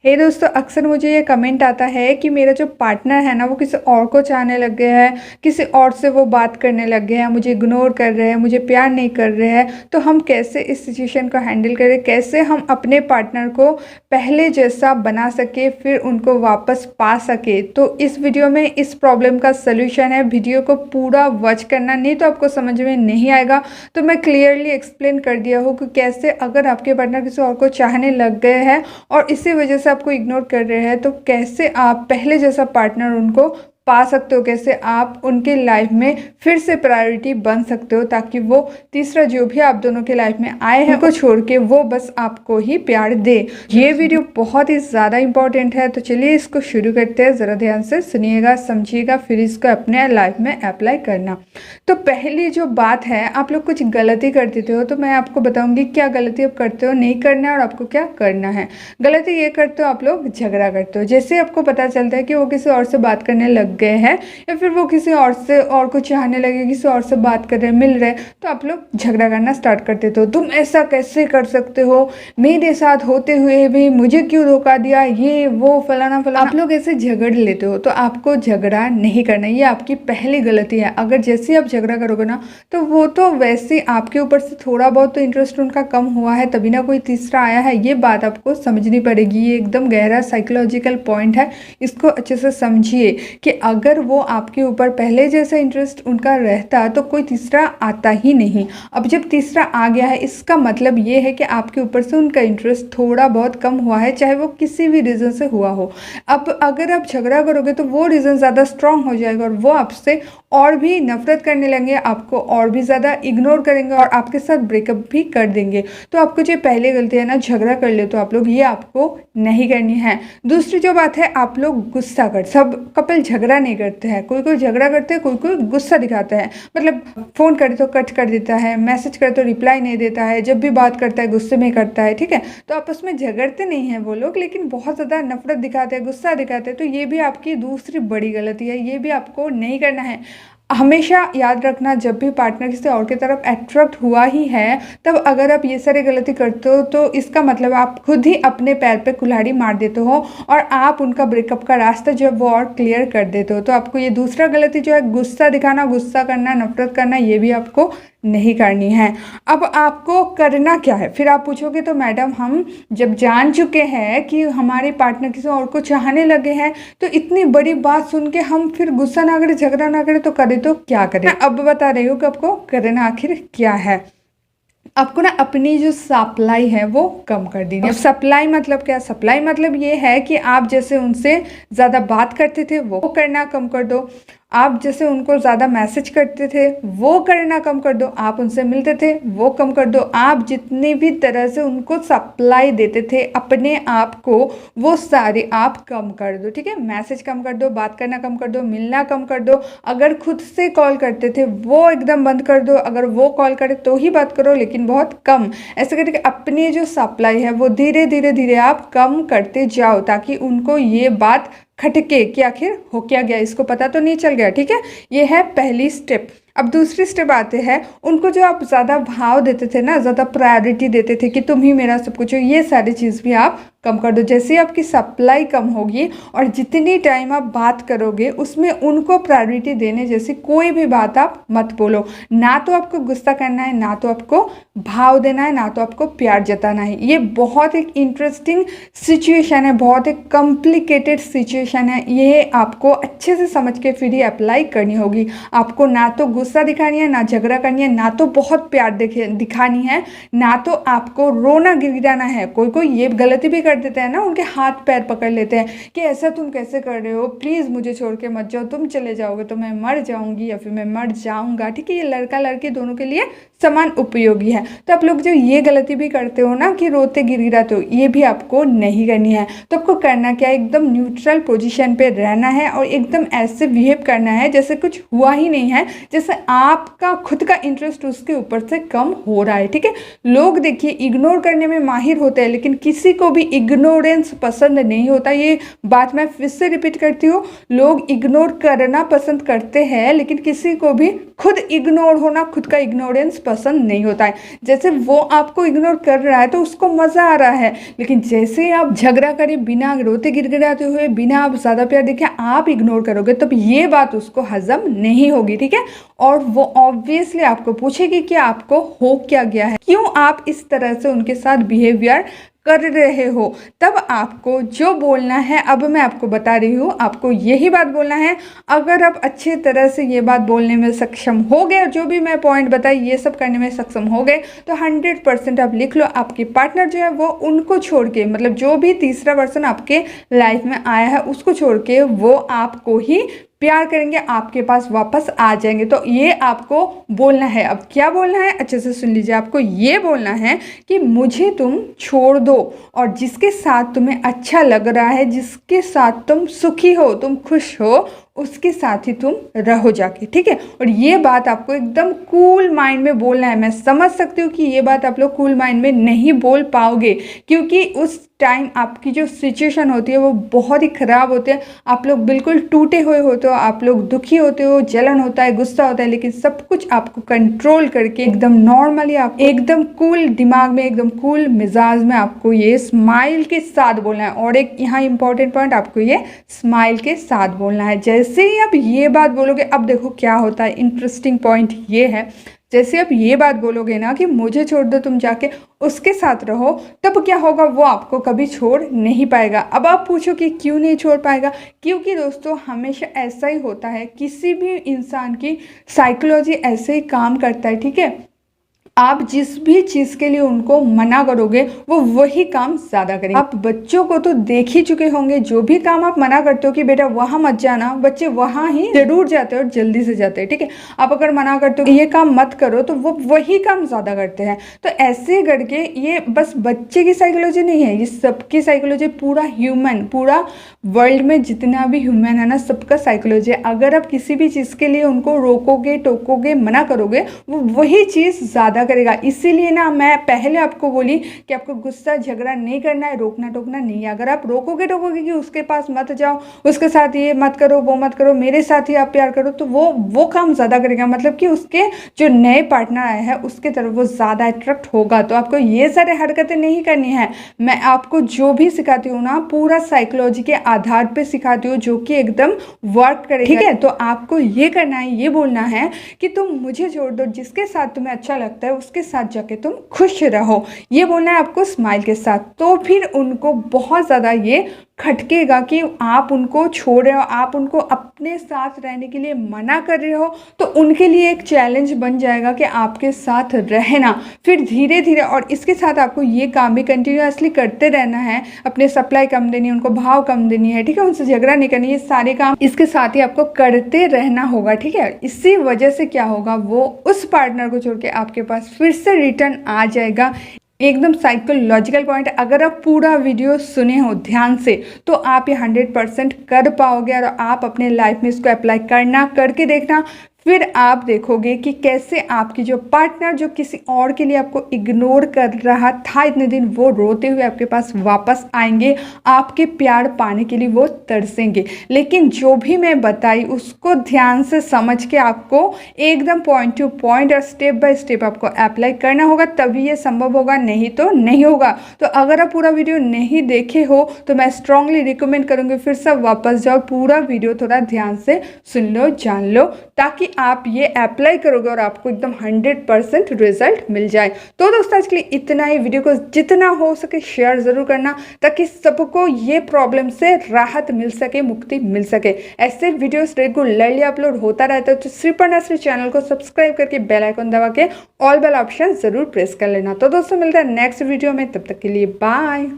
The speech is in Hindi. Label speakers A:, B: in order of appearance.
A: दोस्तों, अक्सर मुझे ये कमेंट आता है कि मेरा जो पार्टनर है ना वो किसी और को चाहने लग गया है, किसी और से वो बात करने लग गए हैं, मुझे इग्नोर कर रहे हैं, मुझे प्यार नहीं कर रहे हैं। तो हम कैसे इस सिचुएशन को हैंडल करें, कैसे हम अपने पार्टनर को पहले जैसा बना सके, फिर उनको वापस पा सके। तो इस वीडियो में इस प्रॉब्लम का सल्यूशन है। वीडियो को पूरा वॉच करना, नहीं तो आपको समझ में नहीं आएगा। तो मैं क्लियरली एक्सप्लेन कर दिया हूँ कि कैसे अगर आपके पार्टनर किसी और को चाहने लग गए हैं और इसी वजह से आपको इग्नोर कर रहे हैं, तो कैसे आप पहले जैसा पार्टनर उनको पा सकते हो, कैसे आप उनके लाइफ में फिर से प्रायोरिटी बन सकते हो, ताकि वो तीसरा जो भी आप दोनों के लाइफ में आए हैं उनको छोड़ के वो बस आपको ही प्यार दे। ये वीडियो बहुत ही ज़्यादा इंपॉर्टेंट है, तो चलिए इसको शुरू करते हैं। ज़रा ध्यान से सुनिएगा, समझिएगा, फिर इसको अपने लाइफ में अप्लाई करना। तो पहली जो बात है, आप लोग कुछ गलती कर देते हो, तो मैं आपको बताऊंगी क्या गलती आप करते हो, नहीं करना है और आपको क्या करना है। गलती ये करते हो, आप लोग झगड़ा करते हो। जैसे आपको पता चलता है कि वो किसी और से बात करने लग गए हैं या फिर वो किसी और से और को चाहने लगे, किसी और से बात कर रहे, मिल रहे, तो आप लोग झगड़ा करना स्टार्ट कर देते हो। तुम ऐसा कैसे कर सकते हो, मेरे साथ होते हुए भी मुझे क्यों धोखा दिया, ये वो फलाना फलाना। आप लोग ऐसे झगड़ लेते हो। तो आपको झगड़ा नहीं करना, ये आपकी पहली गलती है। अगर जैसे आप झगड़ा करोगे ना, तो वो तो वैसे आपके ऊपर से थोड़ा बहुत तो इंटरेस्ट उनका कम हुआ है, तभी ना कोई तीसरा आया है। ये बात आपको समझनी पड़ेगी। ये एकदम गहरा साइकोलॉजिकल पॉइंट है, इसको अच्छे से समझिए कि अगर वो आपके ऊपर पहले जैसा इंटरेस्ट उनका रहता तो कोई तीसरा आता ही नहीं। अब जब तीसरा आ गया है, इसका मतलब ये है कि आपके ऊपर से उनका इंटरेस्ट थोड़ा बहुत कम हुआ है, चाहे वो किसी भी रीज़न से हुआ हो। अब अगर आप झगड़ा करोगे तो वो रीज़न ज़्यादा स्ट्रांग हो जाएगा और वो आपसे और भी नफरत करने लगेंगे, आपको और भी ज़्यादा इग्नोर करेंगे और आपके साथ ब्रेकअप भी कर देंगे। तो आपको जो पहले गलती है ना, झगड़ा कर ले तो आप लोग, ये आपको नहीं करनी है। दूसरी जो बात है, आप लोग गुस्सा कर, सब कपल झगड़ा नहीं करते हैं, कोई कोई झगड़ा करते हैं, कोई कोई गुस्सा दिखाता है। मतलब फ़ोन करे तो कट कर देता है, मैसेज करे तो रिप्लाई नहीं देता है, जब भी बात करता है गुस्से में करता है, ठीक है। तो आपस में झगड़ते नहीं हैं वो लोग, लेकिन बहुत ज़्यादा नफरत दिखाते हैं, गुस्सा दिखाते हैं। तो ये भी आपकी दूसरी बड़ी गलती है, ये भी आपको नहीं करना है। हमेशा याद रखना, जब भी पार्टनर किसी और की तरफ अट्रैक्ट हुआ ही है, तब अगर आप ये सारी गलती करते हो तो इसका मतलब आप खुद ही अपने पैर पे कुल्हाड़ी मार देते हो और आप उनका ब्रेकअप का रास्ता जो है वो और क्लियर कर देते हो। तो आपको ये दूसरा गलती जो है, गुस्सा दिखाना, गुस्सा करना, नफरत करना, ये भी आपको नहीं करनी है। अब आपको करना क्या है, फिर आप पूछोगे तो मैडम हम जब जान चुके हैं कि हमारे पार्टनर किसी और को चाहने लगे हैं, तो इतनी बड़ी बात सुन के हम फिर गुस्सा ना करें, झगड़ा ना करें, तो करें तो क्या करें। अब बता रही हूँ कि आपको करना आखिर क्या है। आपको ना अपनी जो सप्लाई है वो कम कर देनी है। अब सप्लाई मतलब क्या, सप्लाई मतलब ये है कि आप जैसे उनसे ज़्यादा बात करते थे वो करना कम कर दो, आप जैसे उनको ज़्यादा मैसेज करते थे वो करना कम कर दो, आप उनसे मिलते थे वो कम कर दो, आप जितनी भी तरह से उनको सप्लाई देते थे अपने आप को, वो सारे आप कम कर दो, ठीक है। मैसेज कम कर दो, बात करना कम कर दो, मिलना कम कर दो। अगर खुद से कॉल करते थे वो एकदम बंद कर दो, अगर वो कॉल करे तो ही बात करो, लेकिन बहुत कम। ऐसे करके अपनी जो सप्लाई है वो धीरे धीरे धीरे आप कम करते जाओ, ताकि उनको ये बात खटके कि आखिर हो क्या गया, इसको पता तो नहीं चल गया, ठीक है। ये है पहली स्टेप। अब दूसरी स्टेप आते हैं, उनको जो आप ज़्यादा भाव देते थे ना, ज़्यादा प्रायोरिटी देते थे कि तुम ही मेरा सब कुछ हो, ये सारी चीज़ भी आप कम कर दो। जैसे ही आपकी सप्लाई कम होगी और जितनी टाइम आप बात करोगे उसमें उनको प्रायोरिटी देने जैसी कोई भी बात आप मत बोलो। ना तो आपको गुस्सा करना है, ना तो आपको भाव देना है, ना तो आपको प्यार जताना है। ये बहुत एक इंटरेस्टिंग सिचुएशन है, बहुत एक कॉम्प्लिकेटेड सिचुएशन है। ये आपको अच्छे से समझ के फिर ही अप्लाई करनी होगी। आपको ना तो गुस्सा दिखानी है, ना झगड़ा करनी है, ना तो बहुत प्यार दिखानी है, ना तो आपको रोना गिड़गिड़ाना है। कोई कोई ये गलती भी कर देते हैं ना, उनके हाथ पैर पकड़ लेते हैं कि ऐसा तुम कैसे कर रहे हो, प्लीज़ मुझे छोड़ के मत जाओ, तुम चले जाओगे तो मैं मर जाऊंगी या फिर मैं मर जाऊंगा, ठीक है। ये लड़का लड़की दोनों के लिए समान उपयोगी है। तो आप लोग जो ये गलती भी करते हो ना कि रोते गिड़गिड़ाते हो, ये भी आपको नहीं करनी है। तो आपको करना क्या है, एकदम न्यूट्रल पोजीशन पे रहना है और एकदम ऐसे बिहेव करना है जैसे कुछ हुआ ही नहीं है, जैसे आपका खुद का इंटरेस्ट उसके ऊपर से कम हो रहा है, ठीक है। लोग देखिए इग्नोर करने में माहिर होते हैं, लेकिन किसी को भी इग्नोरेंस पसंद नहीं होता। ये बात मैं फिर से रिपीट करती हूँ, लोग इग्नोर करना पसंद करते हैं, लेकिन किसी को भी खुद इग्नोर होना, खुद का इग्नोरेंस पसंद नहीं होता है। जैसे वो आपको इग्नोर कर रहा है तो उसको मज़ा आ रहा है, लेकिन जैसे ही आप झगड़ा करें, बिना रोते गिड़गिड़ाते हुए, बिना आप ज़्यादा प्यार देखे आप इग्नोर करोगे, तब ये बात उसको हजम नहीं होगी, ठीक है। और वो ऑब्वियसली आपको पूछेगी कि आपको हो क्या गया है, क्यों आप इस तरह से उनके साथ बिहेवियर कर रहे हो। तब आपको जो बोलना है, अब मैं आपको बता रही हूँ, आपको यही बात बोलना है। अगर आप अच्छे तरह से ये बात बोलने में सक्षम हो गए, जो भी मैं पॉइंट बताई ये सब करने में सक्षम हो गए, तो 100% आप लिख लो, आपकी पार्टनर जो है वो उनको छोड़ के, मतलब जो भी तीसरा पर्सन आपके लाइफ में आया है उसको छोड़ के वो आपको ही प्यार करेंगे, आपके पास वापस आ जाएंगे। तो ये आपको बोलना है। अब क्या बोलना है, अच्छे से सुन लीजिए। आपको ये बोलना है कि मुझे तुम छोड़ दो, और जिसके साथ तुम्हें अच्छा लग रहा है, जिसके साथ तुम सुखी हो, तुम खुश हो, उसके साथ ही तुम रहो जाके, ठीक है। और ये बात आपको एकदम कूल माइंड में बोलना है। मैं समझ सकती हूँ कि ये बात आप लोग कूल माइंड में नहीं बोल पाओगे, क्योंकि उस टाइम आपकी जो सिचुएशन होती है वो बहुत ही ख़राब होती है। आप लोग बिल्कुल टूटे हुए होते हो, आप लोग दुखी होते हो, जलन होता है, गुस्सा होता है, लेकिन सब कुछ आपको कंट्रोल करके एकदम नॉर्मली, आप एकदम कूल दिमाग में, एकदम कूल मिजाज में आपको ये स्माइल के साथ बोलना है। और एक यहाँ इंपॉर्टेंट पॉइंट, आपको ये स्माइल के साथ बोलना है। जैसे ही आप ये बात बोलोगे, अब देखो क्या होता है, इंटरेस्टिंग पॉइंट ये है, जैसे आप ये बात बोलोगे ना कि मुझे छोड़ दो, तुम जाके उसके साथ रहो, तब क्या होगा, वो आपको कभी छोड़ नहीं पाएगा। अब आप पूछो कि क्यों नहीं छोड़ पाएगा, क्योंकि दोस्तों हमेशा ऐसा ही होता है, किसी भी इंसान की साइकोलॉजी ऐसे ही काम करता है, ठीक है। आप जिस भी चीज़ के लिए उनको मना करोगे वो वही काम ज़्यादा करेंगे। आप बच्चों को तो देख ही चुके होंगे, जो भी काम आप मना करते हो कि बेटा वहाँ मत जाना, बच्चे वहाँ ही जरूर जाते हैं और जल्दी से जाते हैं, ठीक है। आप अगर मना करते हो कि ये काम मत करो, तो वो वही काम ज़्यादा करते हैं। तो ऐसे करके, ये बस बच्चे की साइकोलॉजी नहीं है, ये सबकी साइकोलॉजी, पूरा ह्यूमन, पूरा वर्ल्ड में जितना भी ह्यूमन है ना, सबका साइकोलॉजी है। अगर आप किसी भी चीज़ के लिए उनको रोकोगे, टोकोगे, मना करोगे, वो वही चीज़ ज़्यादा करेगा। इसीलिए ना मैं पहले आपको बोली कि आपको गुस्सा झगड़ा नहीं करना है, रोकना टोकना नहीं है। अगर आप रोकोगे टोकोगे कि उसके पास मत जाओ, उसके साथ ये मत करो, वो मत करो, मेरे साथ ही आप प्यार करो, तो वो काम ज़्यादा करेगा। मतलब कि उसके जो नए पार्टनर आए हैं उसके तरफ वो ज़्यादा अट्रैक्ट होगा। तो आपको ये सारे हरकतें नहीं करनी है। मैं आपको जो भी सिखाती हूँ ना, पूरा साइकोलॉजी के आधार पर सिखाती हूँ, जो कि एकदम वर्क करेगा, ठीक है। तो आपको ये करना है, ये बोलना है कि तुम मुझे छोड़ दो, जिसके साथ तुम्हें अच्छा लगता है उसके साथ जाके तुम खुश रहो। ये बोलना है आपको स्माइल के साथ। तो फिर उनको बहुत ज़्यादा ये खटकेगा कि आप उनको छोड़ रहे हो, आप उनको अपने साथ रहने के लिए मना कर रहे हो। तो उनके लिए एक चैलेंज बन जाएगा कि आपके साथ रहना। फिर धीरे धीरे, और इसके साथ आपको ये काम भी कंटिन्यूअसली करते रहना है। अपने सप्लाई कम देनी है, उनको भाव कम देनी है, ठीक है। उनसे झगड़ा नहीं करनी, ये सारे काम इसके साथ ही आपको करते रहना होगा, ठीक है। इसी वजह से क्या होगा, वो उस पार्टनर को छोड़ के आपके पास फिर से रिटर्न आ जाएगा। एकदम साइकोलॉजिकल पॉइंट, अगर आप पूरा वीडियो सुने हो ध्यान से, तो आप ये 100% कर पाओगे, और आप अपने लाइफ में इसको अप्लाई करके देखना। फिर आप देखोगे कि कैसे आपकी जो पार्टनर, जो किसी और के लिए आपको इग्नोर कर रहा था इतने दिन, वो रोते हुए आपके पास वापस आएंगे, आपके प्यार पाने के लिए वो तरसेंगे। लेकिन जो भी मैं बताई उसको ध्यान से समझ के आपको एकदम पॉइंट टू पॉइंट और स्टेप बाय स्टेप आपको अप्लाई करना होगा, तभी ये संभव होगा, नहीं तो नहीं होगा। तो अगर आप पूरा वीडियो नहीं देखे हो तो मैं स्ट्रांगली रिकमेंड करूँगी फिर से वापस जाओ, पूरा वीडियो थोड़ा ध्यान से सुन लो, जान लो, ताकि आप ये अप्लाई करोगे और आपको एकदम 100% रिजल्ट मिल जाए। तो दोस्तों आज के लिए इतना ही। वीडियो को जितना हो सके शेयर ज़रूर करना, ताकि सबको ये प्रॉब्लम से राहत मिल सके, मुक्ति मिल सके। ऐसे वीडियोस रेगुलरली अपलोड होता रहता है, तो श्रीपर्णा नर्सरी चैनल को सब्सक्राइब करके बेल आइकन दबा के ऑल बेल ऑप्शन ज़रूर प्रेस कर लेना। तो दोस्तों मिलता है नेक्स्ट वीडियो में, तब तक के लिए बाय।